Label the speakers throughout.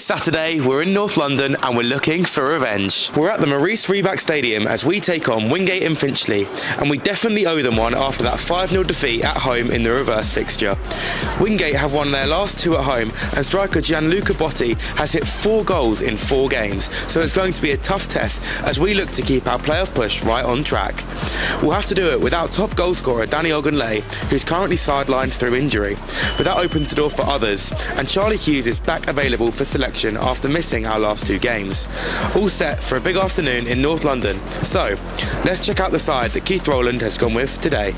Speaker 1: Saturday, we're in North London and we're looking for revenge. We're at the Maurice Rebak Stadium as we take on Wingate and Finchley, and we definitely owe them one after that 5-0 defeat at home in the reverse fixture. Wingate have won their last 2 at home, and striker Gianluca Botti has hit 4 goals in 4 games, so it's going to be a tough test as we look to keep our playoff push right on track. We'll have to do it without top goal scorer Danny Ogunleye, who's currently sidelined through injury, but that opens the door for others, and Charlie Hughes is back available for selection after missing our last 2 games. All set for a big afternoon in North London, so let's check out the side that Keith Rowland has gone with today.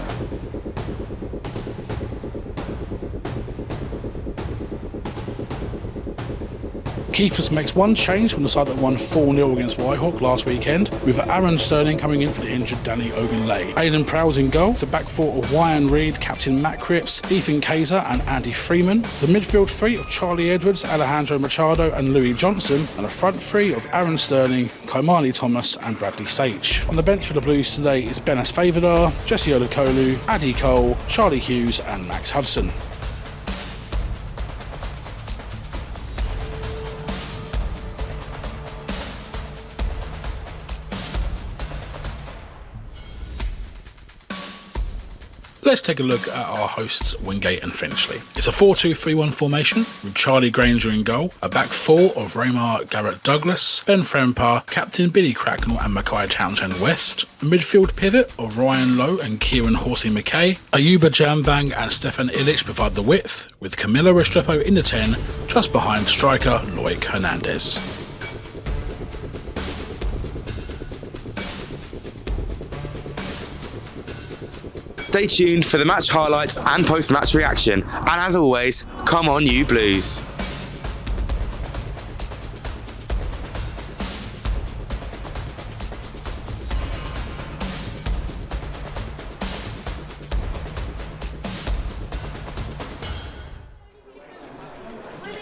Speaker 2: Keith just makes one change from the side that won 4-0 against Whitehawk last weekend, with Aaron Sterling coming in for the injured Danny Ogunleye. Aidan Prowse in goal, the back 4 of Ryan Reid, captain Matt Cripps, Ethan Kaiser and Andy Freeman, the midfield 3 of Charlie Edwards, Alejandro Machado and Louis Johnson, and a front 3 of Aaron Sterling, Kaimani Thomas and Bradley Sage. On the bench for the Blues today is Benas Favadar, Jesse Olukolu, Addy Cole, Charlie Hughes and Max Hudson. Let's take a look at our hosts Wingate and Finchley. It's a 4-2-3-1 formation with Charlie Granger in goal, a back 4 of Raymar Garrett Douglas, Ben Frempar, captain Billy Cracknell and Mackay Townsend West, a midfield pivot of Ryan Lowe and Kieran Horsey McKay, Ayuba Jambang and Stefan Illich provide the width, with Camilo Restrepo in the 10, just behind striker Loic Hernandez.
Speaker 1: Stay tuned for the match highlights and post-match reaction, and as always, come on you Blues.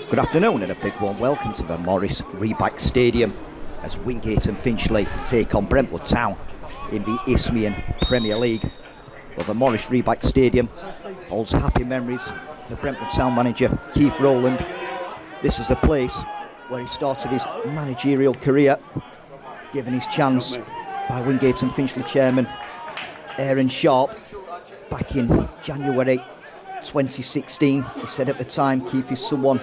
Speaker 3: Good afternoon and a big warm welcome to the Maurice Rebak Stadium as Wingate and Finchley take on Brentwood Town in the Isthmian Premier League. Well, the Maurice Rebak Stadium holds happy memories for Brentwood Town manager Keith Rowland. This is a place where he started his managerial career, given his chance by Wingate and Finchley chairman Aaron Sharp back in January 2016. He said at the time, Keith is someone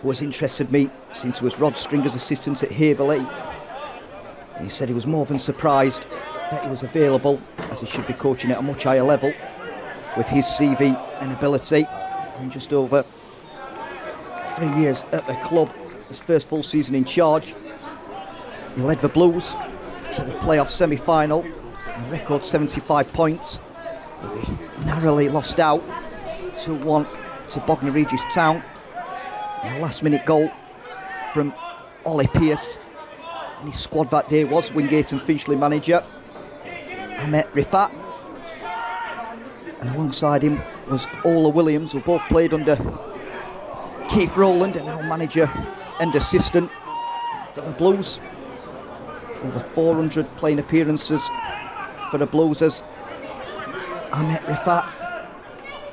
Speaker 3: who has interested me since he was Rod Stringer's assistant at Haverley. And he said he was more than surprised that he was available, as he should be coaching at a much higher level with his CV and ability. In just over 3 years at the club, his first full season in charge, he led the Blues to the playoff semi-final, a record 75 points, but they narrowly lost out 2-1 to Bognor Regis Town. And a last-minute goal from Ollie Pearce, and his squad that day was Wingate and Finchley manager Ahmet Rifat, and alongside him was Ola Williams, who both played under Keith Rowland and now manager and assistant for the Blues. Over 400 playing appearances for the Blues as Ahmet Rifat,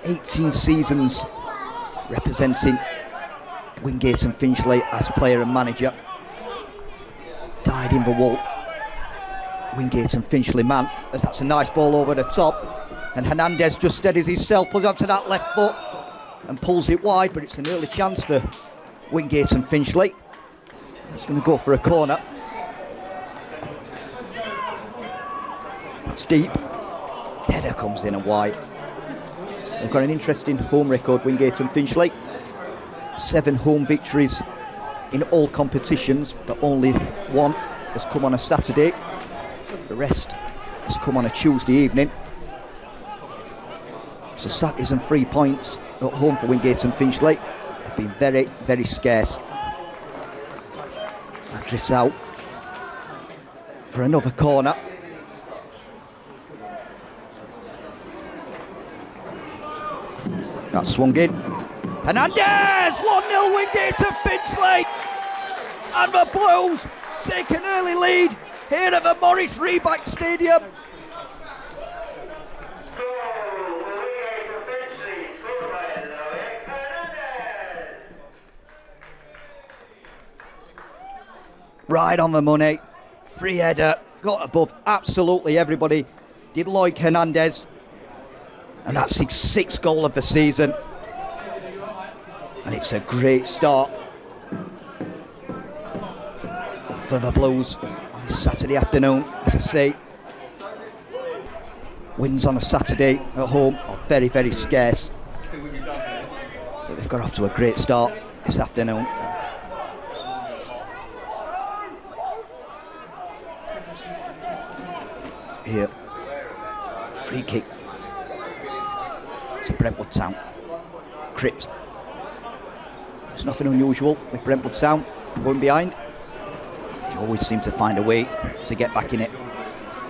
Speaker 3: 18 seasons representing Wingate and Finchley as player and manager. Died in the wool, Wingate and Finchley man, as that's a nice ball over the top, and Hernandez just steadies himself, pulls onto that left foot and pulls it wide, but it's an early chance for Wingate and Finchley. He's going to go for a corner. That's deep. Header comes in and wide. They've got an interesting home record, Wingate and Finchley. 7 home victories in all competitions, but only one has come on a Saturday. The rest has come on a Tuesday evening. So Saturdays and 3 points at home for Wingate and Finchley have been very, very scarce. That drifts out for another corner. That's swung in. Hernandez! 1-0 Wingate and Finchley! And the Blues take an early lead here at the Maurice Rebak Stadium. Right on the money. Free header. Got above absolutely everybody. Did Lloyd Hernandez. And that's his 6th goal of the season. And it's a great start for the Blues on this Saturday afternoon. As I say, wins on a Saturday at home are very, very scarce. But they've got off to a great start this afternoon. Here, free kick. It's a Brentwood Town. Cripps. It's nothing unusual with Brentwood Town going behind. They always seem to find a way to get back in it.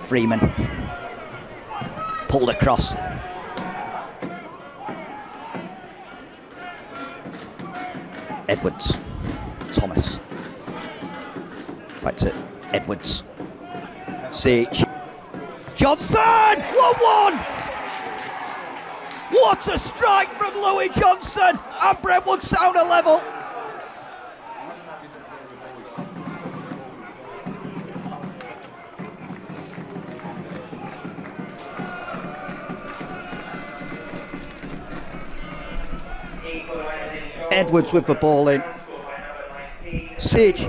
Speaker 3: Freeman pulled across. Edwards. Thomas. Back to Edwards. Sage. Johnson! 1-1! What a strike from Louis Johnson! And Brentwood Town are level. Edwards with the ball in. Sage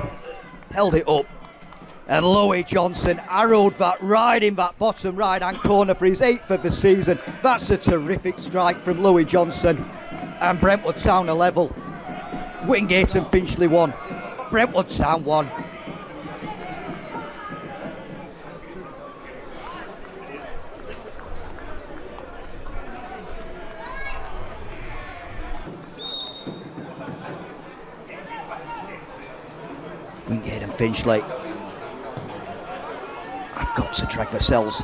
Speaker 3: held it up. And Louis Johnson arrowed that right in that bottom right-hand corner for his 8th of the season. That's a terrific strike from Louis Johnson. And Brentwood Town are level. Wingate and Finchley 1. Brentwood Town 1. Wingate and Finchley. I've got to drag themselves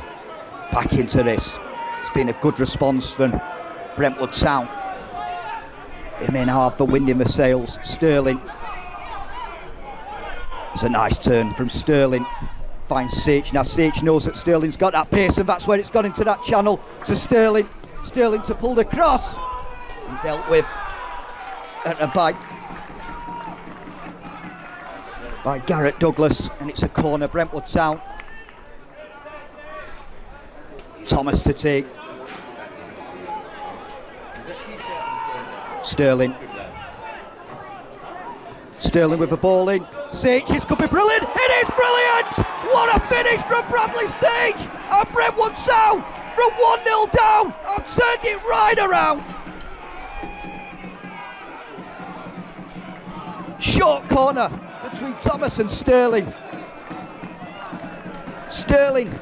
Speaker 3: back into this. It's been a good response from Brentwood Town. They may now have the wind in the sails. Sterling. It's a nice turn from Sterling. Finds Sage. Now Sage knows that Sterling's got that pace, and that's where it's gone into that channel to Sterling. Sterling to pull the cross. And dealt with at the back by Garrett Douglas, and it's a corner. Brentwood Town. Thomas to take. Sterling. Sterling with the ball in. Sage, this could be brilliant. It is brilliant! What a finish from Bradley Sage! And Brentwood Town from 1-0 down have turned it right around. Short corner between Thomas and Sterling. Sterling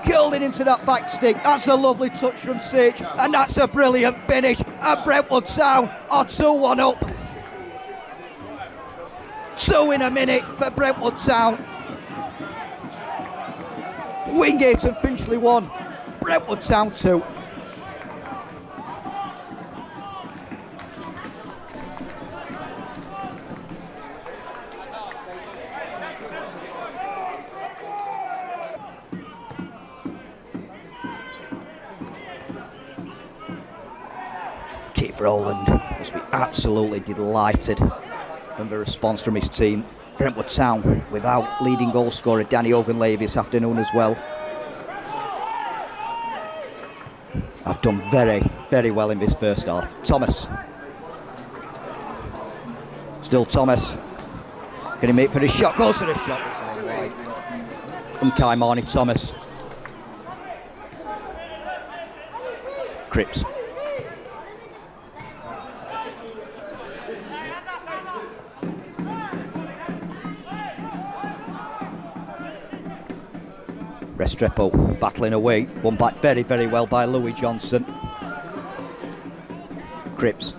Speaker 3: curled it into that back stick. That's a lovely touch from Sage, and that's a brilliant finish. And Brentwood Town are 2-1 up. 2 in a minute for Brentwood Town. Wingate and Finchley 1. Brentwood Town 2. Keith Rowland must be absolutely delighted from the response from his team. Brentwood Town without leading goal scorer Danny Ogunleye this afternoon as well. I've done very, very well in this first half. Thomas. Still Thomas. Can he make for his shot? Goes for the shot. It's all right. From Kaimani Thomas. Cripps. Restrepo battling away, won back very, very well by Louis Johnson. Cripps.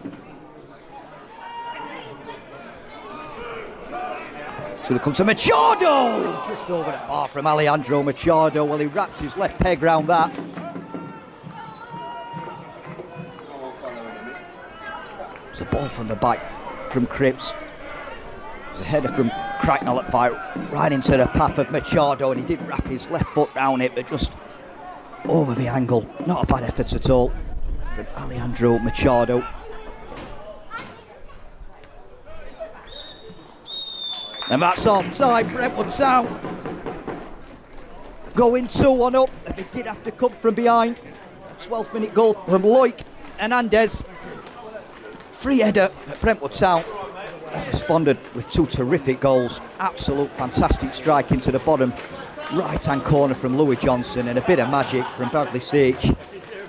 Speaker 3: So it comes to Machado! Just over the bar from Alejandro Machado. Well, he wraps his left peg round that. It's a ball from the back from Cripps. It's a header from Cracknell at fire right into the path of Machado, and he did wrap his left foot round it, but just over the angle. Not a bad effort at all from Alejandro Machado. And that's offside. Brentwood Town going 2-1 up, and they did have to come from behind. 12th minute goal from Loic Hernandez. Free header at Brentwood Town. Have responded with 2 terrific goals. Absolute fantastic strike into the bottom right hand corner from Louis Johnson, and a bit of magic from Bradley Sage.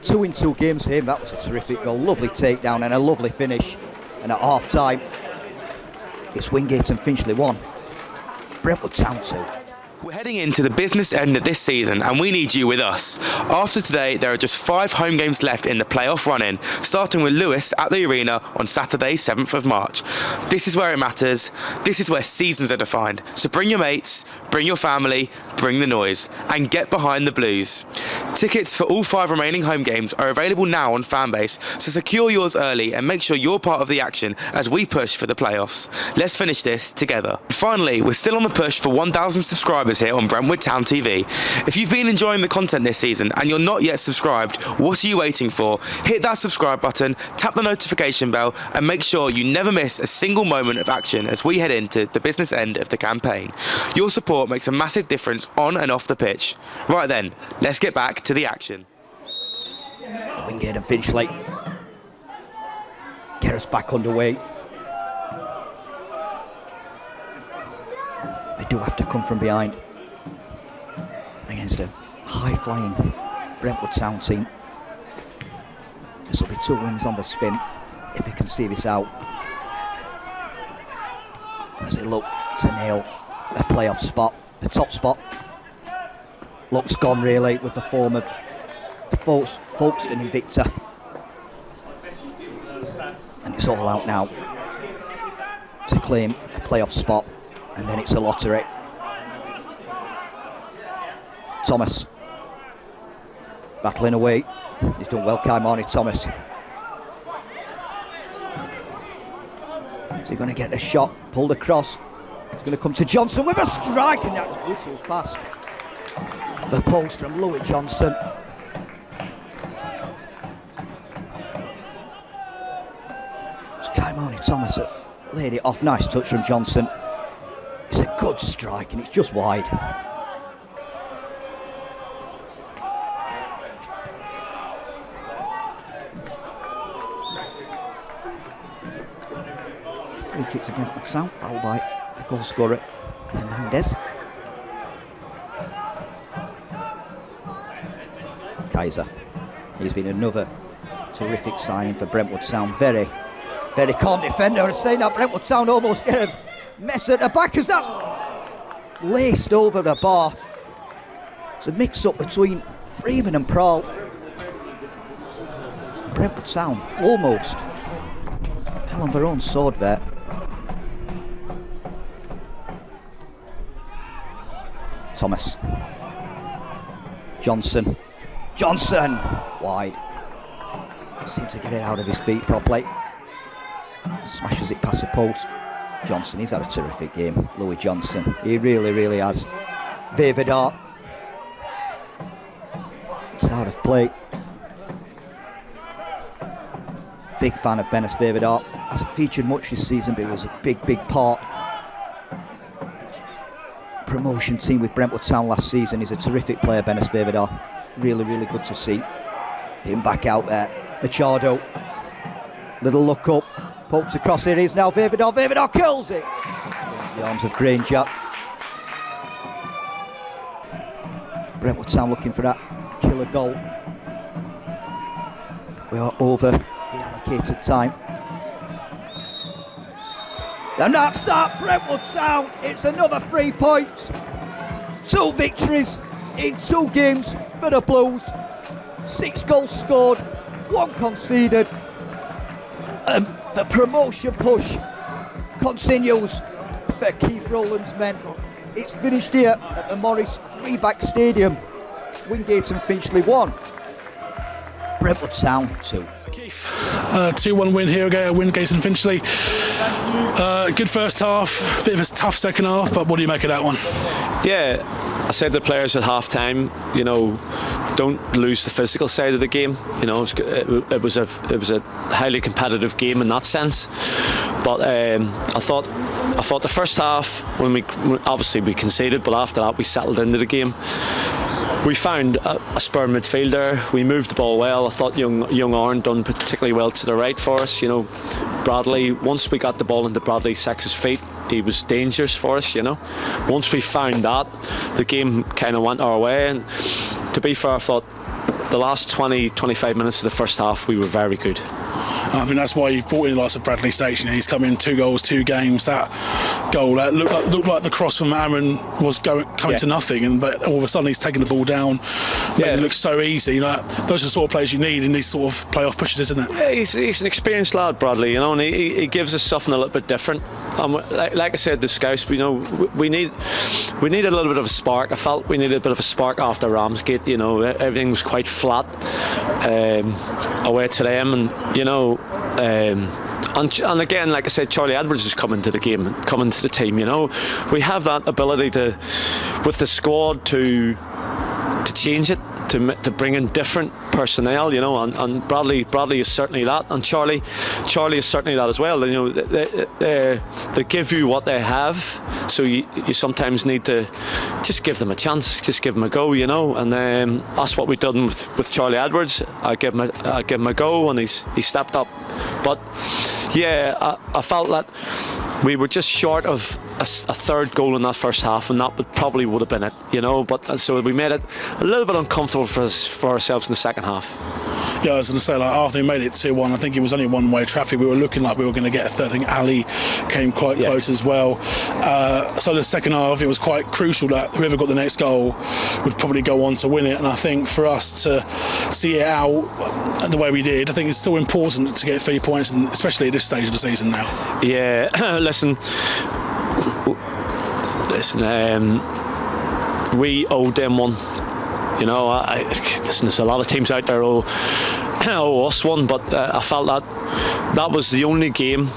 Speaker 3: 2 in 2 games for him. That was a terrific goal. Lovely takedown and a lovely finish. And at half time, it's Wingate and Finchley 1, Brentwood Town 2.
Speaker 1: We're heading into the business end of this season and we need you with us. After today, there are just 5 home games left in the playoff run-in, starting with Lewis at the Arena on Saturday, 7th of March. This is where it matters. This is where seasons are defined. So bring your mates, bring your family, bring the noise, and get behind the Blues. Tickets for all 5 remaining home games are available now on Fanbase, so secure yours early and make sure you're part of the action as we push for the playoffs. Let's finish this together. Finally, we're still on the push for 1,000 subscribers here on Brentwood Town TV. If you've been enjoying the content this season and you're not yet subscribed, what are you waiting for? Hit that subscribe button, tap the notification bell, and make sure you never miss a single moment of action as we head into the business end of the campaign. Your support makes a massive difference on and off the pitch. Right then, let's get back to the action.
Speaker 3: Wingate and Finchley get us back underway. They do have to come from behind against a high-flying Brentwood Town team. This will be 2 wins on the spin if they can see this out, as they look to nail a playoff spot. The top spot looks gone really with the form of the Folkestone Invicta, and it's all out now to claim a playoff spot, and then it's a lottery. Thomas battling away. He's done well, Kaimani Thomas. Is he going to get a shot? Pulled across. It's going to come to Johnson with a strike, and that whistles past the post from Louis Johnson. It's Kaimani Thomas that laid it off. Nice touch from Johnson. It's a good strike and it's just wide. Free kick to Brentwood Town, fouled by the goal scorer Hernandez. Kaiser. He's been another terrific signing for Brentwood Town. Very calm defender, and saying that Brentwood Town almost get a mess at the back as that laced over the bar. It's a mix-up between Freeman and Prawl. Brentwood Town almost fell on their own sword there. Thomas. Johnson, wide. Seems to get it out of his feet properly. Smashes it past the post. Johnson, he's had a terrific game. Louis Johnson, he really has. Vedar, it's out of play. Big fan of Benes Vedar. Hasn't featured much this season, but he was a big part. Promotion team with Brentwood Town last season. He's a terrific player, Benes Vedar. Really good to see him back out there. Machado, little look up, poked across. Here he is now. Vedar kills it. The arms of Granger. Brentwood Town looking for that killer goal. We are over the allocated time. And that's that, Brentwood Town. It's another 3 points. 2 victories in 2 games for the Blues. 6 goals scored, 1 conceded. And the promotion push continues for Keith Rowland's men. It's finished here at the Maurice Rebak Stadium. Wingate and Finchley 1, Brentwood Town 2.
Speaker 2: Keith, 2-1 win here again at Wingate and Finchley. Good first half, bit of a tough second half, but what do you make of that one?
Speaker 4: Yeah, I said to the players at half time, you know, don't lose the physical side of the game. You know, it was a highly competitive game in that sense. But I thought I thought the first half, when obviously we conceded, but after that we settled into the game. We found a spare midfielder. We moved the ball well. I thought young Aaron done particularly well to the right for us. You know, Bradley, once we got the ball into Bradley Sex's feet, he was dangerous for us, you know. Once we found that, the game kind of went our way. And to be fair, I thought the last 20-25 minutes of the first half we were very good.
Speaker 2: I think that's why you've brought in lots of Bradley Sage. You know, he's come in 2 goals, 2 games. That goal that looked like the cross from Aaron was coming to nothing, but all of a sudden he's taking the ball down. It looks so easy. You know, those are the sort of players you need in these sort of playoff pushes, isn't it?
Speaker 4: Yeah, he's an experienced lad, Bradley. You know, and he gives us something a little bit different. Like I said, the Scouts, we needed a little bit of a spark. I felt we needed a bit of a spark after Ramsgate. You know, everything was quite flat away to them, and you know. And again, like I said, Charlie Edwards is coming to the game, coming to the team. You know, we have that ability to, with the squad, to change it, to bring in different personnel. You know, and Bradley is certainly that, and Charlie is certainly that as well. You know, they give you what they have, so you sometimes need to just give them a chance, just give them a go. You know, and that's what we've done with Charlie Edwards. I give him a go, and he stepped up. But yeah, I felt that we were just short of a third goal in that first half, and that probably would have been it, you know. But so we made it a little bit uncomfortable for ourselves in the second half.
Speaker 2: Yeah, I was going to say, like, after we made it 2-1, I think it was only one-way traffic. We were looking like we were going to get a third. I think Ali came quite close as well. So the second half, it was quite crucial that whoever got the next goal would probably go on to win it. And I think for us to see it out the way we did, I think it's still important to get 3 points, and especially at this stage of the season now.
Speaker 4: Yeah, listen. We owed them one. You know, listen, there's a lot of teams out there who owe us one, but I felt that was the only game,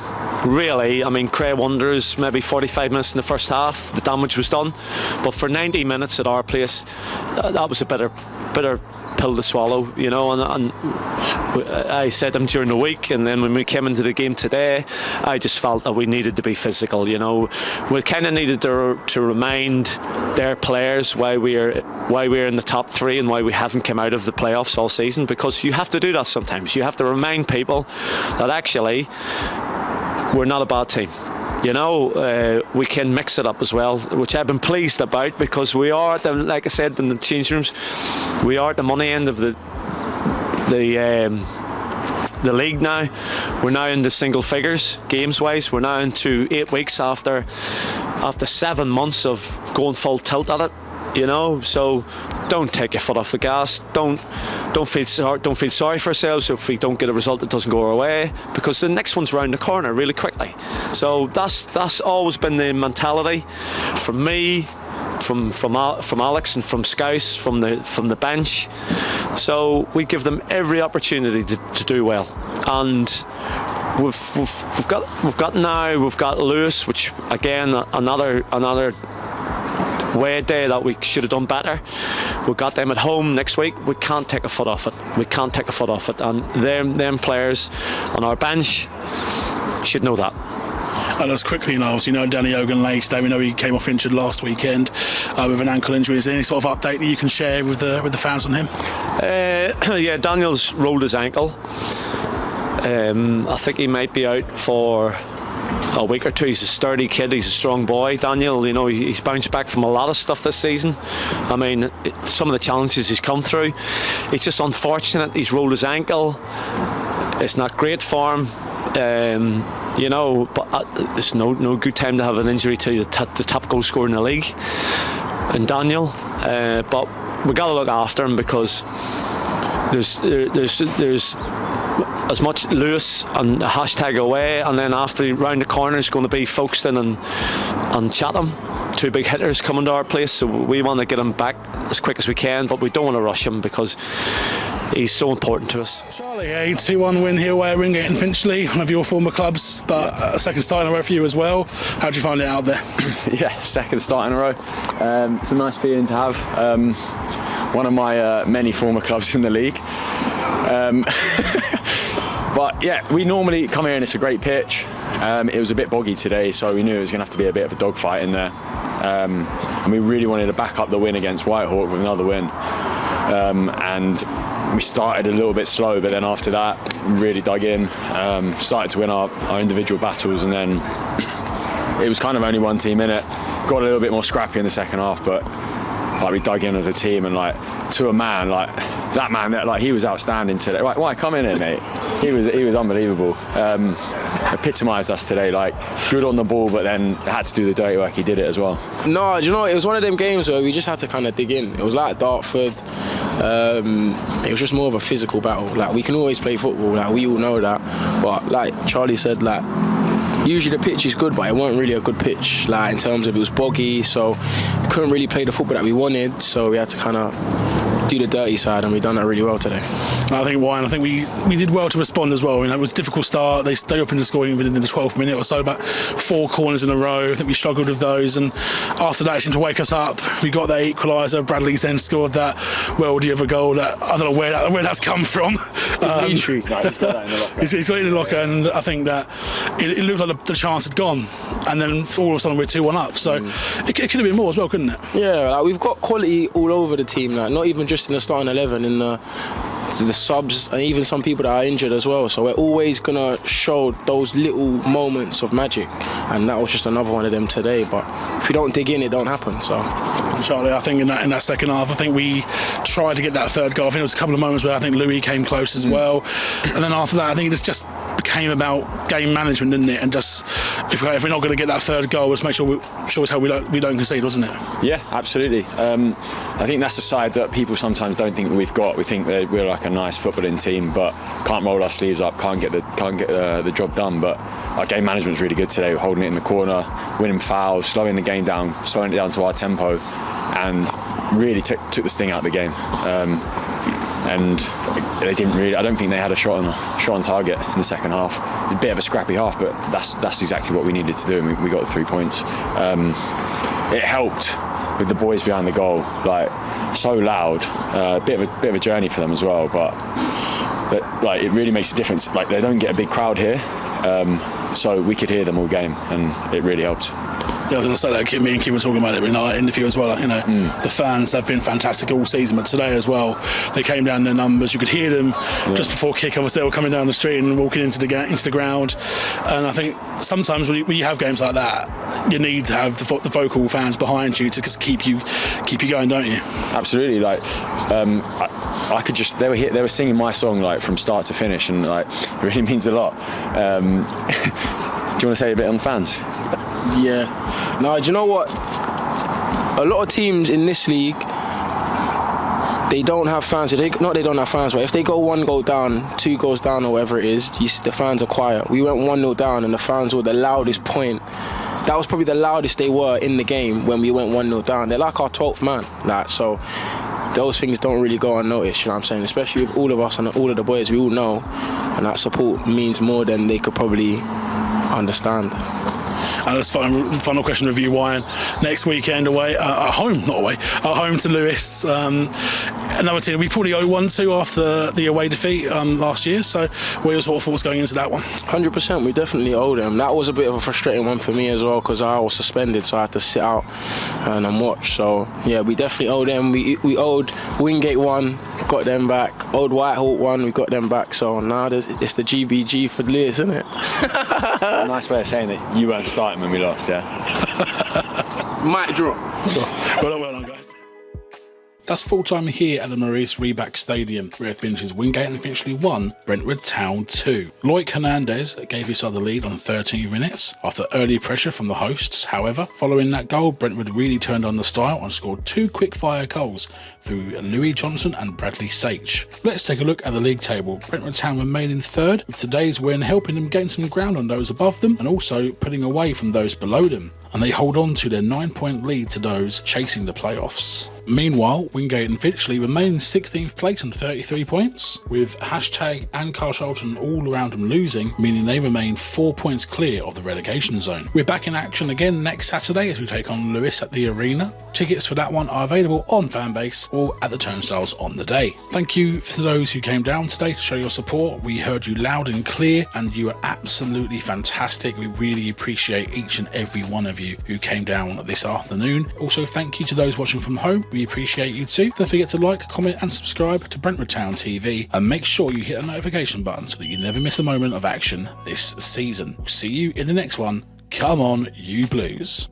Speaker 4: really. I mean, Cray Wanderers, maybe 45 minutes in the first half, the damage was done. But for 90 minutes at our place, that was a bitter pill to swallow, you know. And I said them during the week, and then when we came into the game today, I just felt that we needed to be physical, you know. We kind of needed to remind their players why we're in the top 3 and why we haven't come out of the playoffs all season, because you have to do that sometimes. You have to remind people that actually we're not a bad team. You know, we can mix it up as well, which I've been pleased about, because we are, like I said in the change rooms, we are at the money end of the league now. We're now into single figures games wise. We're now into 8 weeks after 7 months of going full tilt at it. You know, so don't take your foot off the gas. Don't feel sorry for ourselves if we don't get a result that doesn't go our way, because the next one's round the corner really quickly. So that's always been the mentality from me, from Alex, and from Scouse, from the bench. So we give them every opportunity to do well, and we've got Lewis, which again another away day that we should have done better. We've got them at home next week. We can't take a foot off it. And them players on our bench should know that.
Speaker 2: And as quickly enough, you know, Danny Ogunlay today, we know he came off injured last weekend with an ankle injury. Is there any sort of update that you can share with the fans on him?
Speaker 4: Yeah, Daniel's rolled his ankle. I think he might be out for a week or two. He's a sturdy kid, he's a strong boy, Daniel. You know, he's bounced back from a lot of stuff this season. I mean, some of the challenges he's come through, it's just unfortunate he's rolled his ankle. It's not great for him, you know, but it's no good time to have an injury to the top goal scorer in the league, and Daniel, but we got to look after him, because there's as much Lewis and hashtag away, and then after round the corner is going to be Folkestone and Chatham, 2 big hitters coming to our place. So we want to get him back as quick as we can, but we don't want to rush him because he's so important to us.
Speaker 2: Charlie, a 2-1 win here away at Wingate and Finchley, one of your former clubs, but a second start in a row for you as well. How did you find it out there?
Speaker 5: Yeah, second start in a row. It's a nice feeling to have. One of my many former clubs in the league. But yeah, we normally come here and it's a great pitch. It was a bit boggy today, so we knew it was going to have to be a bit of a dogfight in there. And we really wanted to back up the win against Whitehawk with another win. And we started a little bit slow, but then after that, really dug in, started to win our individual battles, and then it was kind of only one team in it. Got a little bit more scrappy in the second half, but like, we dug in as a team, and like to a man, like that man, like he was outstanding today. Right, why come in here, mate? He was unbelievable. Epitomised us today. Like good on the ball, but then had to do the dirty work. He did it as well.
Speaker 6: No, you know, it was one of them games where we just had to kind of dig in. It was like Dartford. It was just more of a physical battle. Like we can always play football. Like we all know that. But like Charlie said, like usually the pitch is good, but it wasn't really a good pitch. Like in terms of it was boggy, so we couldn't really play the football that we wanted. So we had to kind of do the dirty side, and we done that really well today.
Speaker 2: I think we did well to respond as well. You know, it was a difficult start. They opened the scoring within the 12th minute or so, about 4 corners in a row. I think we struggled with those, and after that it seemed to wake us up. We got that equaliser. Bradley's then scored that worldy of a goal that I don't know where that's come from.
Speaker 5: He's got that in the locker.
Speaker 2: He's got it in the locker, and I think that it looked like the chance had gone, and then all of a sudden we're 2-1 up. So it could have been more as well, couldn't it?
Speaker 6: Yeah, like we've got quality all over the team. Like not even just in the starting 11, in the subs, and even some people that are injured as well. So we're always gonna show those little moments of magic, and that was just another one of them today. But if you don't dig in, it don't happen. So
Speaker 2: Charlie, I think in that second half, I think we tried to get that third goal. I think there was a couple of moments where I think Louis came close as well, and then after that, I think it just became about game management, didn't it? And just if we're not going to get that third goal, let's make sure as hell we don't concede, wasn't it?
Speaker 5: Yeah, absolutely. I think that's the side that people sometimes don't think we've got. We think that we're like a nice footballing team, but can't roll our sleeves up, can't get the job done. But our game management's really good today. We're holding it in the corner, winning fouls, slowing the game down, slowing it down to our tempo, and really took the sting out of the game. And they didn't really. I don't think they had a shot on target in the second half. A bit of a scrappy half, but that's exactly what we needed to do, and we got 3 points. It helped with the boys behind the goal, like so loud. Bit of a journey for them as well, but like it really makes a difference. Like they don't get a big crowd here, so we could hear them all game, and it really helps.
Speaker 2: Yeah, I was going to say that. Me and Kim were talking about it in our interview as well. Like, you know, the fans have been fantastic all season, but today as well, they came down in their numbers. You could hear them just before kick-off. They were coming down the street and walking into the ground. And I think sometimes when you have games like that, you need to have the vocal fans behind you to just keep you going, don't you?
Speaker 5: Absolutely. Like I could just. They were singing my song like from start to finish, and like it really means a lot. Do you want to say a bit on the fans?
Speaker 6: Yeah. Now, do you know what? A lot of teams in this league, they don't have fans. They don't have fans, but if they go 1 goal down, 2 goals down, or whatever it is, the fans are quiet. We went 1-0 down, and the fans were the loudest point. That was probably the loudest they were in the game when we went 1-0 down. They're like our 12th man. Like, so those things don't really go unnoticed, you know what I'm saying? Especially with all of us and all of the boys, we all know, and that support means more than they could probably understand.
Speaker 2: And that's final question of you, Wyan. Next weekend away, at home to Lewis. Another team we probably owe 1-2 after the away defeat last year. So what are your sort of thoughts going into that one?
Speaker 6: 100%, we definitely owe them. That was a bit of a frustrating one for me as well, because I was suspended, so I had to sit out and watch. So yeah, we definitely owe them. We owed Wingate 1, got them back. Owed Whitehawk 1, we got them back. So now it's the GBG for Lewis, isn't it?
Speaker 5: A nice way of saying that you weren't starting when we lost, yeah.
Speaker 6: Might drop.
Speaker 2: Well done, guys. That's full time here at the Maurice Rebak Stadium, where it finishes Wingate and Finchley 1, Brentwood Town 2. Loic Hernandez gave his side the lead on 13 minutes after early pressure from the hosts. However, following that goal, Brentwood really turned on the style and scored 2 quick-fire goals through Louis Johnson and Bradley Sage. Let's take a look at the league table. Brentwood Town remain in third, with today's win helping them gain some ground on those above them and also putting away from those below them. And they hold on to their 9-point lead to those chasing the playoffs. Meanwhile, Wingate and Finchley remain in 16th place on 33 points, with Hashtag and Carshalton all around them losing, meaning they remain 4 points clear of the relegation zone. We're back in action again next Saturday as we take on Lewis at the Arena. Tickets for that one are available on Fanbase or at the turnstiles on the day. Thank you to those who came down today to show your support. We heard you loud and clear and you are absolutely fantastic. We really appreciate each and every one of you who came down this afternoon. Also, thank you to those watching from home. We appreciate you too. Don't forget to like, comment and subscribe to Brentwood Town TV, and make sure you hit the notification button so that you never miss a moment of action this season. We'll see you in the next one. Come on, you Blues.